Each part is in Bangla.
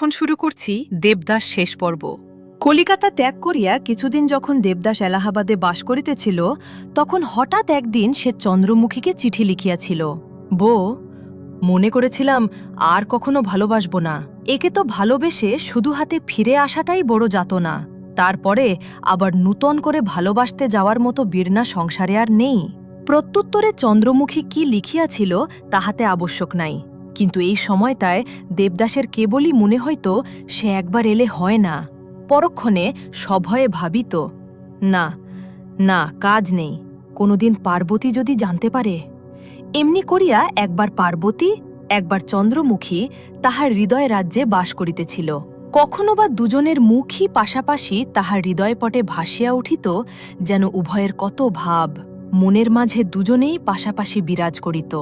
এখন শুরু করছি দেবদাস শেষ পর্ব। কলিকাতা ত্যাগ করিয়া কিছুদিন যখন দেবদাস এলাহাবাদে বাস করিতেছিল, তখন হঠাৎ একদিন সে চন্দ্রমুখীকে চিঠি লিখিয়াছিল। বউ, মনে করেছিলাম আর কখনো ভালোবাসব না। একে তো ভালোবেসে শুধু হাতে ফিরে আসাটাই বড় যাতনা। তারপরে আবার নূতন করে ভালোবাসতে যাওয়ার মতো বীরনা সংসারে আর নেই। প্রত্যুত্তরে চন্দ্রমুখী কি লিখিয়াছিল তাহাতে আবশ্যক নাই, কিন্তু এই সময়টায় দেবদাসের কেবলই মনে হইত সে একবার এলে হয় না। পরক্ষণে সভয়ে ভাবিত, না না, কাজ নেই, কোনোদিন পার্বতী যদি জানতে পারে। এমনি করিয়া একবার পার্বতী, একবার চন্দ্রমুখী তাহার হৃদয় রাজ্যে বাস করিতেছিল। কখনো বা দুজনের মুখই পাশাপাশি তাহার হৃদয়পটে ভাসিয়া উঠিত, যেন উভয়ের কত ভাব মনের মাঝে দুজনেই পাশাপাশি বিরাজ করিত।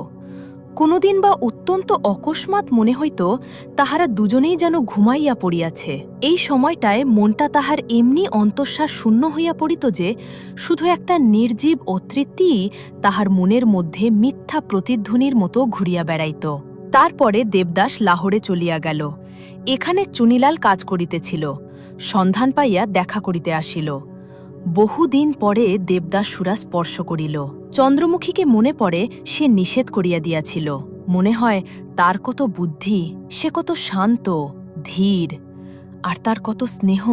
কোনোদিন বা অত্যন্ত অকস্মাৎ মনে হইত তাহারা দুজনেই যেন ঘুমাইয়া পড়িয়াছে। এই সময়টায় মনটা তাহার এমনি অন্তঃশ্বাস শূন্য হইয়া পড়িত যে শুধু একটা নির্জীব অতৃপ্তিই তাহার মনের মধ্যে মিথ্যা প্রতিধ্বনির মতো ঘুরিয়া বেড়াইত। তারপরে দেবদাস লাহোরে চলিয়া গেল। এখানে চুনিলাল কাজ করিতেছিল। সন্ধান পাইয়া দেখা করিতে আসিল। বহুদিন পরে দেবদাস সুরা স্পর্শ করিল। চন্দ্রমুখীকে মনে পড়ে সে নিষেধ করিয়া দিয়াছিল। মনে হয় তার কত বুদ্ধি, সে কত শান্ত, ধীর, আর তার কত স্নেহ।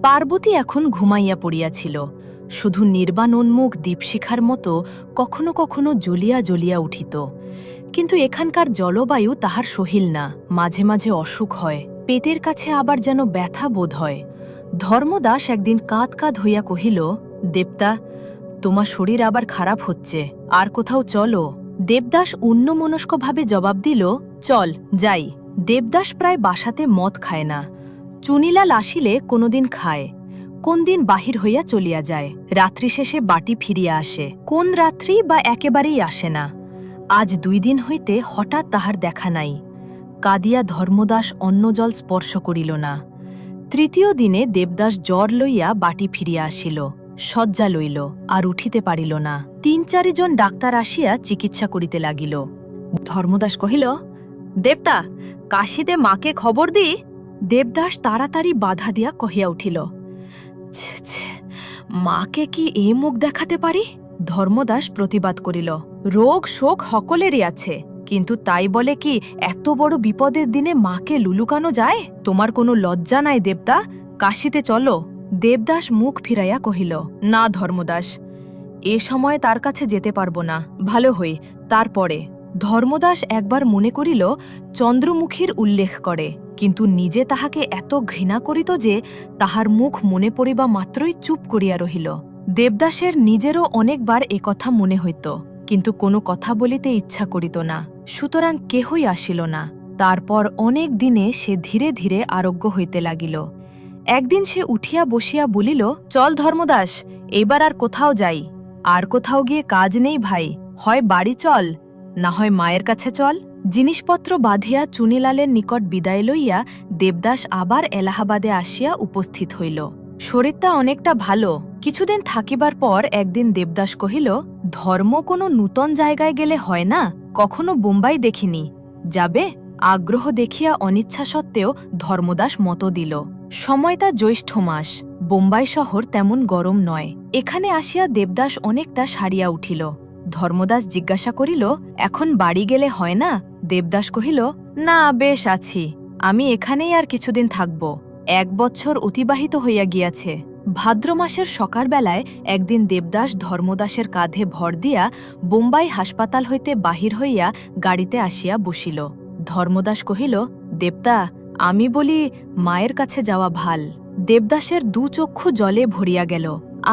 পার্বতী এখন ঘুমাইয়া পড়িয়াছিল। শুধু নির্বাণোন্মুখ দীপশিখার মতো কখনো কখনো জ্বলিয়া জ্বলিয়া উঠিত। কিন্তু এখানকার জলবায়ু তাহার সহিল না। মাঝে মাঝে অসুখ হয়, পেটের কাছে আবার যেন ব্যথা বোধ হয়। ধর্মদাস একদিন কাঁদ কাঁদ হইয়া কহিল, দেবতা, তোমার শরীর আবার খারাপ হচ্ছে, আর কোথাও চলো। দেবদাস অন্যমনস্কভাবে জবাব দিল, চল যাই। দেবদাস প্রায় বাসাতে মদ খায় না। চুনিলাল আসিলে কোনোদিন খায়, কোন দিন বাহির হইয়া চলিয়া যায়। রাত্রি শেষে বাটি ফিরিয়া আসে, কোন রাত্রি বা একেবারেই আসে না। আজ 2 দিন হইতে হঠাৎ তাহার দেখা নাই। কাঁদিয়া ধর্মদাস অন্ন জল স্পর্শ করিল না। তৃতীয় দিনে দেবদাস জ্বর লইয়া বাটি ফিরিয়া আসিল, শয্যা লইল, আর উঠিতে পারিল না। 3-4 জন ডাক্তার আসিয়া চিকিৎসা করিতে লাগিল। ধর্মদাস কহিল, দেবতা, কাশীতে মাকে খবর দি। দেবদাস তাড়াতাড়ি বাধা দিয়া কহিয়া উঠিল, ছে ছে, মাকে কি এ মুখ দেখাতে পারি? ধর্মদাস প্রতিবাদ করিল, রোগ শোক সকলেরই আছে, কিন্তু তাই বলে কি এত বড় বিপদের দিনে মাকে লুলুকানো যায়? তোমার কোনো লজ্জা নাই দেবতা, কাশীতে চলো। দেবদাস মুখ ফিরাইয়া কহিল, না ধর্মদাস, এ সময় তার কাছে যেতে পারব না, ভালো হই তারপরে। ধর্মদাস একবার মনে করিল চন্দ্রমুখীর উল্লেখ করে, কিন্তু নিজে তাহাকে এত ঘৃণা করিত যে তাহার মুখ মনে পড়িবা মাত্রই চুপ করিয়া রহিল। দেবদাসের নিজেরও অনেকবার একথা মনে হইত, কিন্তু কোনো কথা বলিতে ইচ্ছা করিত না, সুতরাং কেহই আসিল না। তারপর অনেক দিনে সে ধীরে ধীরে আরোগ্য হইতে লাগিল। একদিন সে উঠিয়া বসিয়া বলিল, চল ধর্মদাস, এইবার আর কোথাও যাই। আর কোথাও গিয়ে কাজ নেই ভাই, হয় বাড়ি চল, না হয় মায়ের কাছে চল। জিনিসপত্র বাঁধিয়া চুনিলালের নিকট বিদায় লইয়া দেবদাস আবার এলাহাবাদে আসিয়া উপস্থিত হইল। শরীরটা অনেকটা ভালো। কিছুদিন থাকিবার পর একদিন দেবদাস কহিল, ধর্ম কোনো নূতন জায়গায় গেলে হয় না, কখনো বোম্বাই দেখিনি, যাবে? আগ্রহ দেখিয়া অনিচ্ছা সত্ত্বেও ধর্মদাস মত দিল। সময়টা জ্যৈষ্ঠ মাস, বোম্বাই শহর তেমন গরম নয়। এখানে আসিয়া দেবদাস অনেকটা সারিয়া উঠিল। ধর্মদাস জিজ্ঞাসা করিল, এখন বাড়ি গেলে হয় না? দেবদাস কহিল, না, বেশ আছি, আমি এখানেই আর কিছুদিন থাকব। 1 বৎসর অতিবাহিত হইয়া গিয়াছে। ভাদ্র মাসের সকালবেলায় একদিন দেবদাস ধর্মদাসের কাঁধে ভর দিয়া বোম্বাই হাসপাতাল হইতে বাহির হইয়া গাড়িতে আসিয়া বসিল। ধর্মদাস কহিল, দেবতা, আমি বলি মায়ের কাছে যাওয়া ভাল। দেবদাসের 2 চক্ষু জলে ভরিয়া গেল।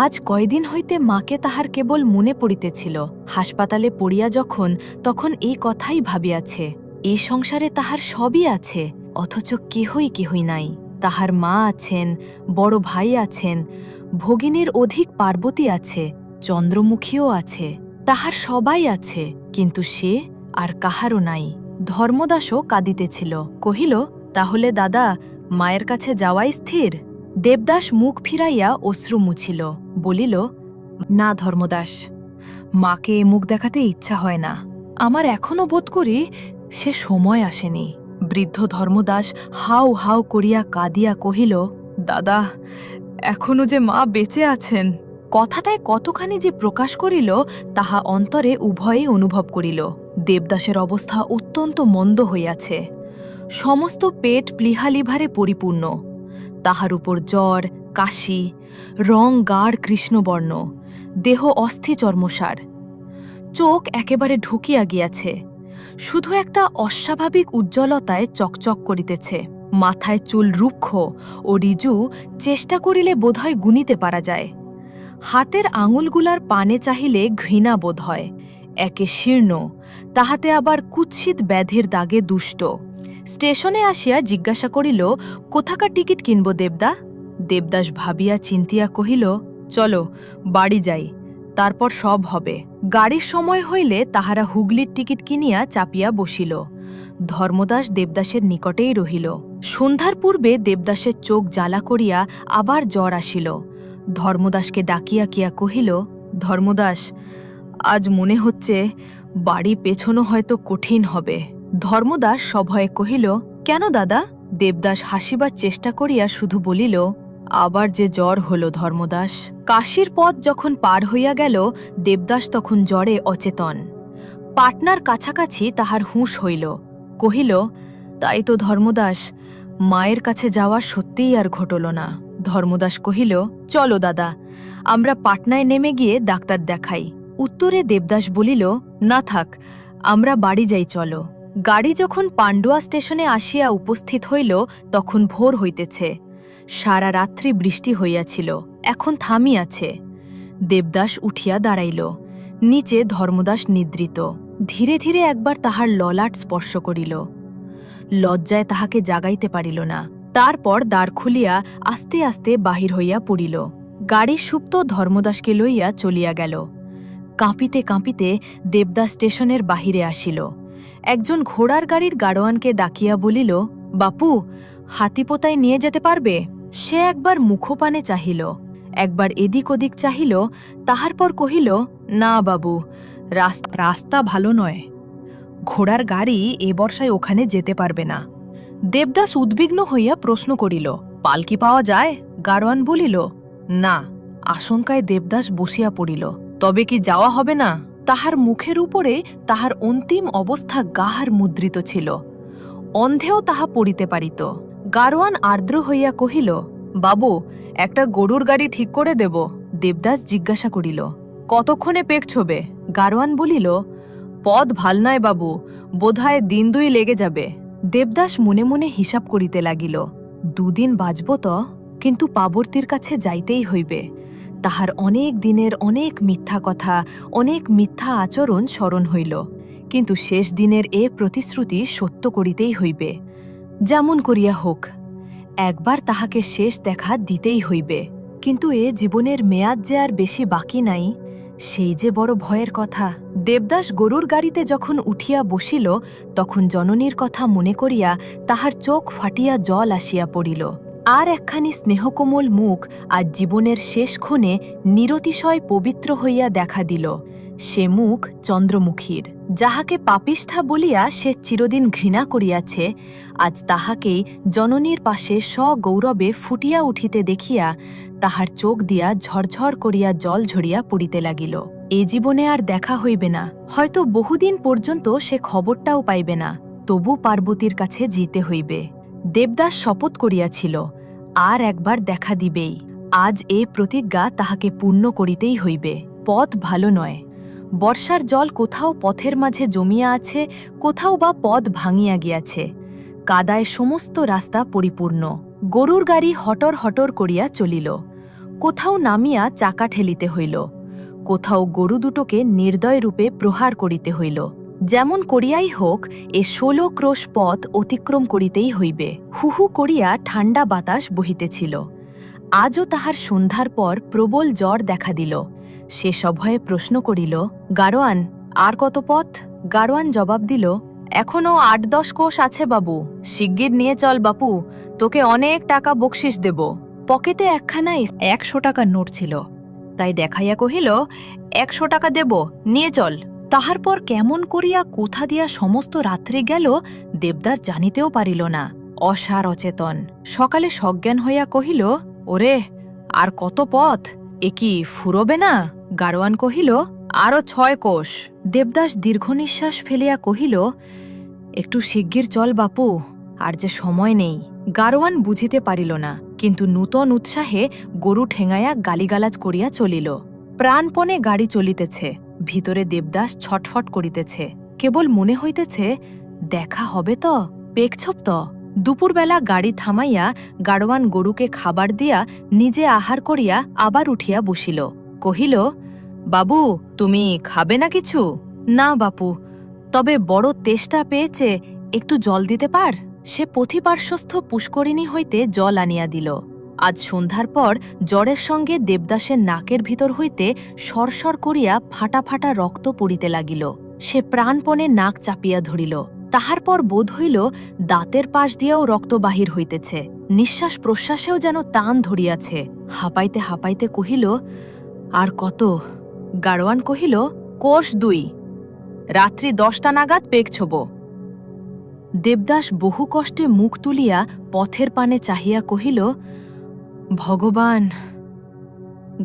আজ কয়দিন হইতে মাকে তাহার কেবল মনে পড়িতেছিল। হাসপাতালে পড়িয়া যখন, তখন এই কথাই ভাবিয়াছে। এই সংসারে তাহার সবই আছে, অথচ কেহই নাই। তাহার মা আছেন, বড় ভাই আছেন, ভগিনীর অধিক পার্বতী আছে, চন্দ্রমুখীও আছে, তাহার সবাই আছে, কিন্তু সে আর কাহারও নাই। ধর্মদাসও কাঁদিতেছিল, কহিল, তাহলে দাদা, মায়ের কাছে যাওয়াই স্থির? দেবদাস মুখ ফিরাইয়া অশ্রু মুছিল, বলিল, না ধর্মদাস, মাকে মুখ দেখাতে ইচ্ছা হয় না। আমার এখনো বোধ করি সে সময় আসেনি। বৃদ্ধ ধর্মদাস হাউ হাউ করিয়া কাঁদিয়া কহিল, দাদা, এখনো যে মা বেঁচে আছেন। কথাটায় কতখানি যে প্রকাশ করিল তাহা অন্তরে উভয়েই অনুভব করিল। দেবদাসের অবস্থা অত্যন্ত মন্দ হইয়াছে। সমস্ত পেট প্লীহা লিভারে পরিপূর্ণ। তাহার উপর জ্বর, কাশি, রং গাঢ় কৃষ্ণবর্ণ, দেহ অস্থি চর্মসার। চোখ একেবারে ঢুকিয়া গিয়াছে, শুধু একটা অস্বাভাবিক উজ্জ্বলতায় চকচক করিতেছে। মাথায় চুল রুক্ষ ও রিজু, চেষ্টা করিলে বোধহয় গুনিতে পারা যায়। হাতের আঙুলগুলার পানে চাহিলে ঘৃণা বোধ হয়। একে শীর্ণ, তাহাতে আবার কুৎসিত ব্যাধির দাগে দুষ্ট। স্টেশনে আসিয়া জিজ্ঞাসা করিল, কোথাকার টিকিট কিনব দেবদা? দেবদাস ভাবিয়া চিন্তিয়া কহিল, চলো বাড়ি যাই, তারপর সব হবে। গাড়ির সময় হইলে তাহারা হুগলির টিকিট কিনিয়া চাপিয়া বসিল। ধর্মদাস দেবদাসের নিকটেই রহিল। সন্ধ্যার পূর্বে দেবদাসের চোখ জ্বালা করিয়া আবার জ্বর আসিল। ধর্মদাসকে ডাকিয়া কিয়া কহিল, ধর্মদাস, আজ মনে হচ্ছে বাড়ি পেছনো হয়তো কঠিন হবে। ধর্মদাস সভয়ে কহিল, কেন দাদা? দেবদাস হাসিবার চেষ্টা করিয়া শুধু বলিল, আবার যে জ্বর হল ধর্মদাস। কাশীর পথ যখন পার হইয়া গেল, দেবদাস তখন জ্বরে অচেতন। পাটনার কাছাকাছি তাহার হুঁশ হইল। কহিল, তাই তো ধর্মদাস, মায়ের কাছে যাওয়া সত্যিই আর ঘটল না। ধর্মদাস কহিল, চলো দাদা, আমরা পাটনায় নেমে গিয়ে ডাক্তার দেখাই। উত্তরে দেবদাস বলিল, না থাক, আমরা বাড়ি যাই চলো। গাড়ি যখন পান্ডুয়া স্টেশনে আসিয়া উপস্থিত হইল তখন ভোর হইতেছে। সারা রাত্রি বৃষ্টি হইয়াছিল, এখন থামিয়াছে। দেবদাস উঠিয়া দাঁড়াইল। নিচে ধর্মদাস নিদ্রিত। ধীরে ধীরে একবার তাহার ললাট স্পর্শ করিল। লজ্জায় তাহাকে জাগাইতে পারিল না। তারপর দ্বার খুলিয়া আস্তে আস্তে বাহির হইয়া পড়িল। গাড়ি সুপ্ত ধর্মদাসকে লইয়া চলিয়া গেল। কাঁপিতে কাঁপিতে দেবদাস স্টেশনের বাহিরে আসিল। একজন ঘোড়ার গাড়ির গাড়োয়ানকে ডাকিয়া বলিল, বাপু, হাতিপোতায় নিয়ে যেতে পারবে? সে একবার মুখপানে চাহিল, একবার এদিক ওদিক চাহিল, তাহার পর কহিল, না বাবু, রাস্তা ভালো নয়, ঘোড়ার গাড়ি এ বর্ষায় ওখানে যেতে পারবে না। দেবদাস উদ্বিগ্ন হইয়া প্রশ্ন করিল, পালকি পাওয়া যায়? গাড়োয়ান বলিল, না। আশঙ্কায় দেবদাস বসিয়া পড়িল। তবে কি যাওয়া হবে না? তাহার মুখের উপরে তাহার অন্তিম অবস্থা গাহার মুদ্রিত ছিল। অন্ধেও তাহা পড়িতে পারিত। গাড়োয়ান আর্দ্র হইয়া কহিল, বাবু, একটা গরুর গাড়ি ঠিক করে দেব। দেবদাস জিজ্ঞাসা করিল, কতক্ষণে পেক ছবে? গাড়োয়ান বলিল, পথ ভাল নয় বাবু, বোধহয় দিন দুই লেগে যাবে। দেবদাস মনে মনে হিসাব করিতে লাগিল, দুদিন বাঁচব তো, কিন্তু পাবর্তীর কাছে যাইতেই হইবে। তাহার অনেক দিনের অনেক মিথ্যা কথা, অনেক মিথ্যা আচরণ স্মরণ হইল। কিন্তু শেষ দিনের এ প্রতিশ্রুতি সত্য করিতেই হইবে। যেমন করিয়া হোক, একবার তাহাকে শেষ দেখা দিতেই হইবে। কিন্তু এ জীবনের মেয়াদ যে আর বেশি বাকি নাই, সেই যে বড় ভয়ের কথা। দেবদাস গরুর গাড়িতে যখন উঠিয়া বসিল, তখন জননীর কথা মনে করিয়া তাহার চোখ ফাটিয়া জল আসিয়া পড়িল। আর একখানি স্নেহকোমল মুখ আজ জীবনের শেষক্ষণে নিরতিশয় পবিত্র হইয়া দেখা দিল। সে মুখ চন্দ্রমুখীর। যাহাকে পাপিষ্ঠা বলিয়া সে চিরদিন ঘৃণা করিয়াছে, আজ তাহাকেই জননীর পাশে সগৌরবে ফুটিয়া উঠিতে দেখিয়া তাহার চোখ দিয়া ঝরঝর করিয়া জল ঝরিয়া পড়িতে লাগিল। এ জীবনে আর দেখা হইবে না, হয়তো বহুদিন পর্যন্ত সে খবরটাও পাইবে না। তবু পার্বতীর কাছে জিতে হইবে। দেবদাস শপথ করিয়াছিল, আর একবার দেখা দিবেই। আজ এ প্রতিজ্ঞা তাহাকে পূর্ণ করিতেই হইবে। পথ ভালো নয়। বর্ষার জল কোথাও পথের মাঝে জমিয়া আছে, কোথাও বা পথ ভাঙিয়া গিয়াছে। কাদায় সমস্ত রাস্তা পরিপূর্ণ। গরুর গাড়ি হটর হটর করিয়া চলিল। কোথাও নামিয়া চাকা ঠেলিতে হইল, কোথাও গরু দুটোকে নির্দয়রূপে প্রহার করিতে হইল। যেমন করিয়াই হোক, এ 16 ক্রোশ পথ অতিক্রম করিতেই হইবে। হুহু করিয়া ঠান্ডা বাতাস বহিতেছিল। আজও তাহার সন্ধ্যার পর প্রবল জ্বর দেখা দিল। সে সভয়ে প্রশ্ন করিল, গাড়োয়ান, আর কত পথ? গাড়োয়ান জবাব দিল, এখনও 8-10 কোষ আছে বাবু। শিগগির নিয়ে চল বাপু, তোকে অনেক টাকা বকশিস দেব। পকেটে একখানা 100 টাকার নোট ছিল, তাই দেখাইয়া কহিল, 100 টাকা দেব, নিয়ে চল। তাহার পর কেমন করিয়া কোথা দিয়া সমস্ত রাত্রি গেল দেবদাস জানিতেও পারিল না। অসার অচেতন সকালে সজ্ঞান হইয়া কহিল, ওরে আর কত পথ, এ কি ফুরবে না? গাড়োয়ান কহিল, আরও 6 কোষ। দেবদাস দীর্ঘ নিঃশ্বাস ফেলিয়া কহিল, একটু শিগগির চল বাপু, আর যে সময় নেই। গাড়োয়ান বুঝিতে পারিল না, কিন্তু নূতন উৎসাহে গরু ঠেঙাইয়া গালিগালাজ করিয়া চলিল। প্রাণপণে গাড়ি চলিতেছে, ভিতরে দেবদাস ছটফট করিতেছে। কেবল মনে হইতেছে, দেখা হবে তো, পেকছপ তো। দুপুরবেলা গাড়ি থামাইয়া গাড়োয়ান গরুকে খাবার দিয়া নিজে আহার করিয়া আবার উঠিয়া বসিল। কহিল, বাবু তুমি খাবে না কিছু? না বাপু, তবে বড় তেষ্টা পেয়েছে, একটু জল দিতে পার? সে পথিপার্শ্বস্থ পুষ্করিণী হইতে জল আনিয়া দিল। আজ সন্ধ্যার পর জ্বরের সঙ্গে দেবদাসের নাকের ভিতর হইতে সরসর করিয়া ফাটা ফাটা রক্ত পড়িতে লাগিল। সে প্রাণপণে নাক চাপিয়া ধরিল। তাহার পর বোধ হইল দাঁতের পাশ দিয়াও রক্ত বাহির হইতেছে। নিঃশ্বাস প্রশ্বাসেও যেন টান ধরিয়াছে। হাঁপাইতে হাঁপাইতে কহিল, আর কত? গাড়োয়ান কহিল, কোষ 2, রাত্রি 10টা নাগাদ পেক ছোব। দেবদাস বহু কষ্টে মুখ তুলিয়া পথের পানে চাহিয়া কহিল, ভগবান।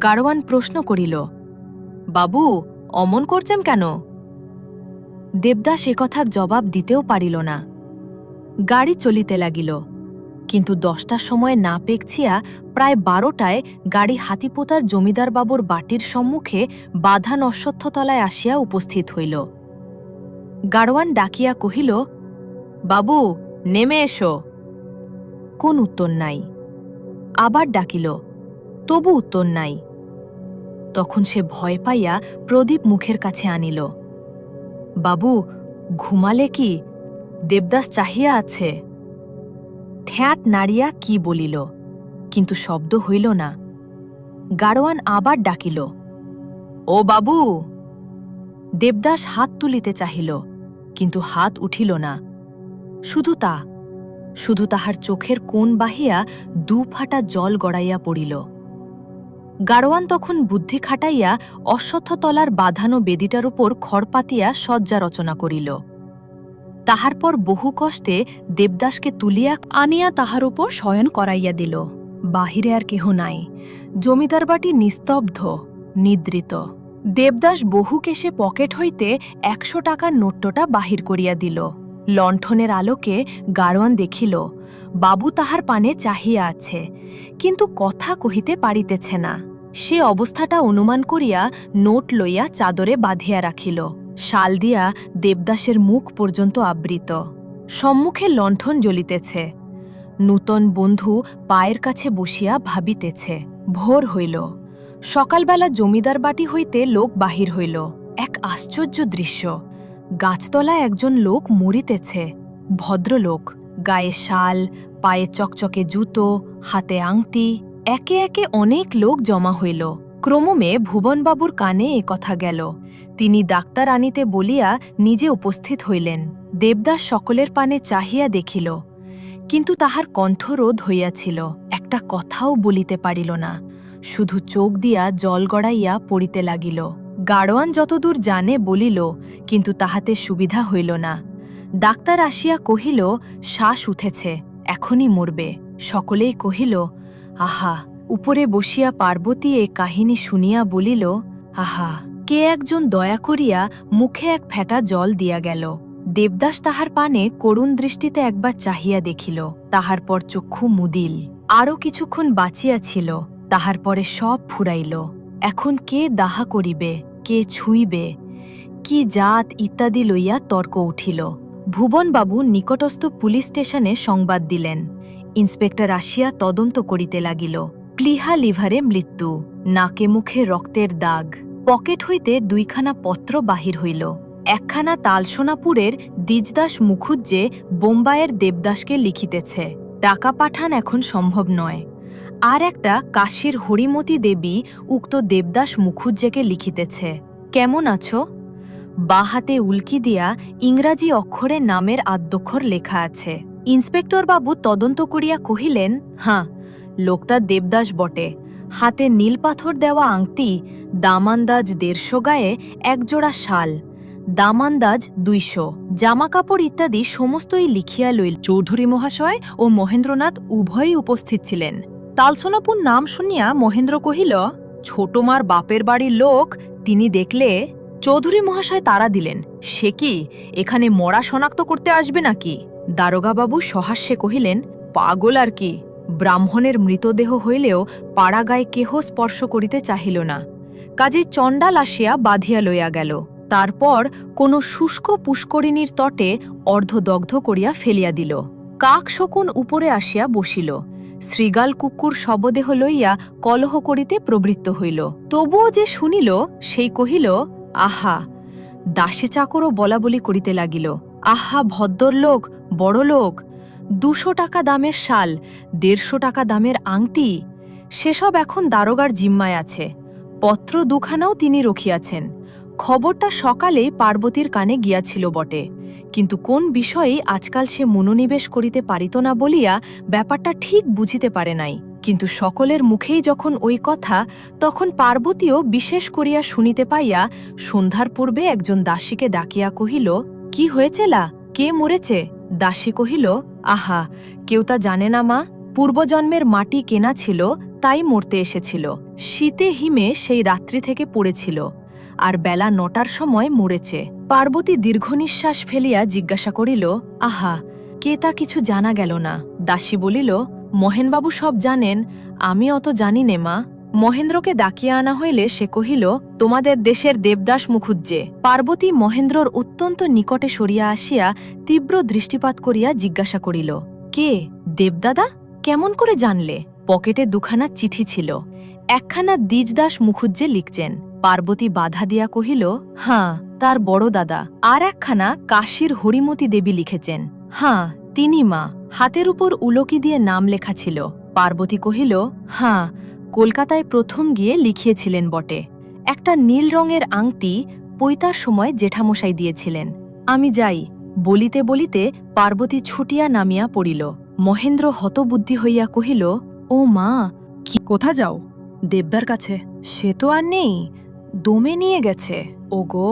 গাড়োয়ান প্রশ্ন করিল, বাবু অমন করছেন কেন? দেবদাস একথার জবাব দিতেও পারিল না। গাড়ি চলিতে লাগিল, কিন্তু 10টার সময় না পেকছিয়া প্রায় 12টায় গাড়ি হাতিপোতার জমিদার বাবুর বাটির সম্মুখে বাধা নশ্বত্থতলায় আসিয়া উপস্থিত হইল। গাড়োয়ান ডাকিয়া কহিল, বাবু নেমে এসো। কোন উত্তর নাই। আবার ডাকিল, তবু উত্তর নাই। তখন সে ভয় পাইয়া প্রদীপ মুখের কাছে আনিল। বাবু ঘুমালে কি? দেবদাস চাহিয়া আছে। ঠ্যাঁট নাড়িয়া কি বলিল, কিন্তু শব্দ হইল না। গাড়োয়ান আবার ডাকিল, ও বাবু। দেবদাস হাত তুলিতে চাহিল, কিন্তু হাত উঠিল না। শুধু তাহার চোখের কোণ বাহিয়া 2 ফাটা জল গড়াইয়া পড়িল। গাড়োয়ান তখন বুদ্ধি খাটাইয়া অশ্বত্থতলার বাঁধানো বেদিটার উপর খড় পাতিয়া শয্যা রচনা করিল। তাহার পর বহু কষ্টে দেবদাসকে তুলিয়া আনিয়া তাহার উপর শয়ন করাইয়া দিল। বাহিরে আর কেহ নাই। জমিদার বাটি নিস্তব্ধ, নিদ্রিত। দেবদাস বহু কেশে পকেট হইতে 100 টাকার নোটটা বাহির করিয়া দিল। লণ্ঠনের আলোকে গাড়োয়ান দেখিল, বাবু তাহার পানে চাহিয়া আছে, কিন্তু কথা কহিতে পারিতেছে না। সে অবস্থাটা অনুমান করিয়া নোট লইয়া চাদরে বাঁধিয়া রাখিল। শাল দিয়া দেবদাসের মুখ পর্যন্ত আবৃত। সম্মুখে লণ্ঠন জ্বলিতেছে। নূতন বন্ধু পায়ের কাছে বসিয়া ভাবিতেছে। ভোর হইল। সকালবেলা জমিদার বাটি হইতে লোক বাহির হইল। এক আশ্চর্য দৃশ্য। গাছতলায় একজন লোক মরিতেছে। ভদ্রলোক, গায়ে শাল, পায়ে চকচকে জুতো, হাতে আংটি। একে একে অনেক লোক জমা হইল। ক্রমমে ভুবনবাবুর কানে এ কথা গেল। তিনি ডাক্তার আনিতে বলিয়া নিজে উপস্থিত হইলেন। দেবদাস সকলের পানে চাহিয়া দেখিল, কিন্তু তাহার কণ্ঠরোধ হইয়াছিল। একটা কথাও বলিতে পারিল না। শুধু চোখ দিয়া জল গড়াইয়া পড়িতে লাগিল। গাড়োয়ান যতদূর জানে বলিল, কিন্তু তাহাতে সুবিধা হইল না। ডাক্তার আসিয়া কহিল, শ্বাস উঠেছে, এখনই মরবে। সকলেই কহিল, আহা। উপরে বসিয়া পার্বতী এ কাহিনী শুনিয়া বলিল, আহা। কে একজন দয়া করিয়া মুখে এক ফেঁটা জল দিয়া গেল। দেবদাস তাহার পানে করুণ দৃষ্টিতে একবার চাহিয়া দেখিল। তাহার পর চক্ষু মুদিল। আরও কিছুক্ষণ বাঁচিয়াছিল, তাহার পরে সব ফুরাইল। এখন কে দাহা করিবে, কে ছুঁইবে, কি জাত ইত্যাদি লইয়া তর্ক উঠিল। ভুবনবাবু নিকটস্থ পুলিশ স্টেশনে সংবাদ দিলেন। ইন্সপেক্টর আসিয়া তদন্ত করিতে লাগিল। প্লিহা লিভারে মৃত্যু, নাকে মুখে রক্তের দাগ। পকেট হইতে 2খানা পত্র বাহির হইল। একখানা তালসোনাপুরের দ্বিজদাস মুখুজ্জে বোম্বাইয়ের দেবদাসকে লিখিতেছে, টাকা পাঠান এখন সম্ভব নয়। আর একটা কাশীর হরিমতী দেবী উক্ত দেবদাস মুখুজ্জেকে লিখিতেছে, কেমন আছো? বাঁ হাতে উল্কি দিয়া ইংরাজি অক্ষরে নামের আদ্যক্ষর লেখা আছে। ইন্সপেক্টর বাবু তদন্ত করিয়া কহিলেন, হাঁ, লোকটা দেবদাস বটে। হাতে নীল পাথর দেওয়া আংটি, দামান্দাজ 150 গায়ে, একজোড়া শাল, দামান্দাজ 200, জামাকাপড় ইত্যাদি সমস্তই লিখিয়া লইল। চৌধুরী মহাশয় ও মহেন্দ্রনাথ উভয়ই উপস্থিত ছিলেন। তালসোনাপুর নাম শুনিয়া মহেন্দ্র কহিল, ছোটমার বাপের বাড়ির লোক, তিনি দেখলে। চৌধুরী মহাশয় তাড়া দিলেন, সে কি এখানে মরা শনাক্ত করতে আসবে নাকি? দারোগাবাবু সহাস্যে কহিলেন, পাগল আর কি, ব্রাহ্মণের মৃতদেহ হইলেও পাড়াগায় কেহ স্পর্শ করিতে চাহিল না। কাজেই চণ্ডাল আসিয়া বাঁধিয়া লইয়া গেল। তারপর কোনো শুষ্ক পুষ্করিণীর তটে অর্ধদগ্ধ করিয়া ফেলিয়া দিল। কাক শকুন উপরে আসিয়া বসিল। শৃগাল কুকুর শবদেহ লইয়া কলহ করিতে প্রবৃত্ত হইল। তবুও যে শুনিল, সেই কহিল, আহা! দাসী চাকরও বলাবলি করিতে লাগিল, আহা ভদ্রলোক, বড় লোক, 200 টাকা দামের শাল, 150 টাকা দামের আংটি, সেসব এখন দারোগার জিম্মায় আছে। পত্র দুখানাও তিনি রখিয়াছেন। খবরটা সকালেই পার্বতীর কানে গিয়াছিল বটে, কিন্তু কোন বিষয়েই আজকাল সে মনোনিবেশ করিতে পারিত না বলিয়া ব্যাপারটা ঠিক বুঝিতে পারে নাই। কিন্তু সকলের মুখেই যখন ওই কথা, তখন পার্বতীও বিশেষ করিয়া শুনিতে পাইয়া সন্ধ্যার পূর্বে একজন দাসীকে ডাকিয়া কহিল, কি হয়েছেলা, কে মরেছে? দাসী কহিল, আহা, কেউ তা জানে না মা, পূর্বজন্মের মাটি কেনা ছিল, তাই মরতে এসেছিল। শীতে হিমে সেই রাত্রি থেকে পড়েছিল, আর বেলা 9টার সময় মরেছে। পার্বতী দীর্ঘনিশ্বাস ফেলিয়া জিজ্ঞাসা করিল, আহা, কে তা কিছু জানা গেল না? দাসী বলিল, মহেনবাবু সব জানেন, আমি অত জানি নে মা। মহেন্দ্রকে ডাকিয়া আনা হইলে সে কহিল, তোমাদের দেশের দেবদাস মুখুজ্জে। পার্বতী মহেন্দ্রর অত্যন্ত নিকটে সরিয়া আসিয়া তীব্র দৃষ্টিপাত করিয়া জিজ্ঞাসা করিল, কে, দেবদাদা? কেমন করে জানলে? পকেটে 2খানা চিঠি ছিল, একখানা দ্বিজদাস মুখুজ্জে লিখছেন। পার্বতী বাধা দিয়া কহিল, হাঁ, তার বড় দাদা। আর একখানা কাশীর হরিমতী দেবী লিখেছেন। হাঁ, তিনি মা। হাতের উপর উলকি দিয়ে নাম লেখা ছিল। পার্বতী কহিল, হাঁ, কলকাতায় প্রথম গিয়ে লিখিয়েছিলেন বটে। একটা নীল রঙের আংটি পৈতার সময় জেঠামশাই দিয়েছিলেন। আমি যাই। বলিতে বলিতে পার্বতী ছুটিয়া নামিয়া পড়িল। মহেন্দ্র হতবুদ্ধি হইয়া কহিল, ও মা, কি কোথা যাও? দেবদার কাছে। সে তো আর নেই, দমে নিয়ে গেছে। ওগো,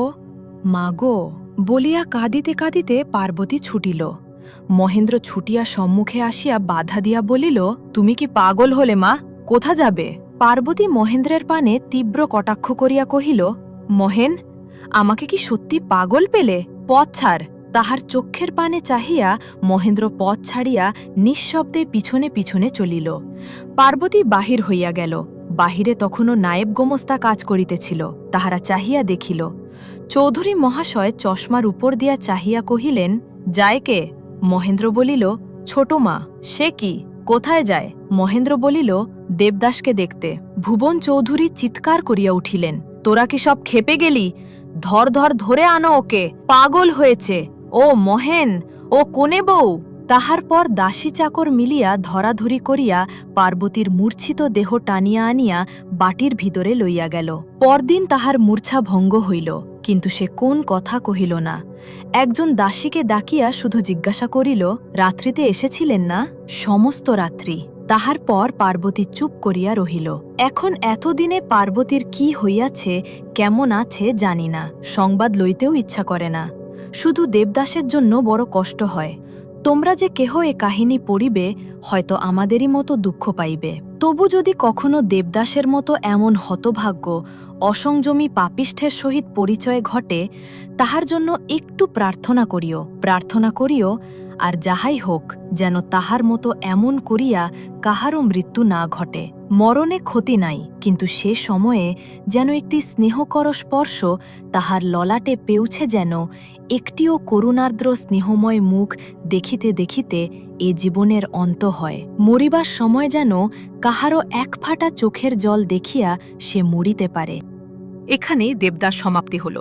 মাগো, বলিয়া কাঁদিতে কাঁদিতে পার্বতী ছুটিল। মহেন্দ্র ছুটিয়া সম্মুখে আসিয়া বাধা দিয়া বলিল, তুমি কি পাগল হলে মা? কোথা যাবে? পার্বতী মহেন্দ্রের পানে তীব্র কটাক্ষ করিয়া কহিল, মহেন, আমাকে কি সত্যি পাগল পেলে? পথ ছাড়। তাহার চক্ষের পানে চাহিয়া মহেন্দ্র পথ ছাড়িয়া নিঃশব্দে পিছনে পিছনে চলিল। পার্বতী বাহির হইয়া গেল। বাহিরে তখনও নায়েব গোমস্তা কাজ করিতেছিল। তাহারা চাহিয়া দেখিল, চৌধুরী মহাশয় চশমার উপর দিয়া চাহিয়া কহিলেন, যায় কে? মহেন্দ্র বলিল, ছোট মা। সে কি, কোথায় যায়? মহেন্দ্র বলিল, দেবদাসকে দেখতে। ভুবন চৌধুরী চিৎকার করিয়া উঠিলেন, তোরা কি সব ক্ষেপে গেলি? ধর ধর ধরে আনো ওকে, পাগল হয়েছে। ও মহেন, ও কোনে বউ? তাহার পর দাসী চাকর মিলিয়া ধরাধরি করিয়া পার্বতীর মূর্ছিত দেহ টানিয়া আনিয়া বাটির ভিতরে লইয়া গেল। পরদিন তাহার মূর্ছা ভঙ্গ হইল, কিন্তু সে কোন কথা কহিল না। একজন দাসীকে ডাকিয়া শুধু জিজ্ঞাসা করিল, রাত্রিতে এসেছিলেন না? সমস্ত রাত্রি। তাহার পর পার্বতী চুপ করিয়া রহিল। এখন এতদিনে পার্বতীর কি হইয়াছে, কেমন আছে জানি না। সংবাদ লইতেও ইচ্ছা করে না। শুধু দেবদাসের জন্য বড় কষ্ট হয়। তোমরা যে কেহ এ কাহিনী পড়িবে, হয়তো আমাদেরই মতো দুঃখ পাইবে। তবু যদি কখনো দেবদাসের মতো এমন হতভাগ্য অসংযমী পাপিষ্ঠের সহিত পরিচয় ঘটে, তাহার জন্য একটু প্রার্থনা করিও, আর যাহাই হোক, যেন তাহার মতো এমন করিয়া কাহারও মৃত্যু না ঘটে। মরণে ক্ষতি নাই, কিন্তু সে সময়ে যেন একটি স্নেহকর স্পর্শ তাহার ললাটে পেউছে, যেন একটিও করুণার্দ্র স্নেহময় মুখ দেখিতে দেখিতে এ জীবনের অন্ত হয়। মরিবার সময় যেন কাহারও এক ফাঁটা চোখের জল দেখিয়া সে মরিতে পারে। এখানেই দেবদাস সমাপ্তি হল।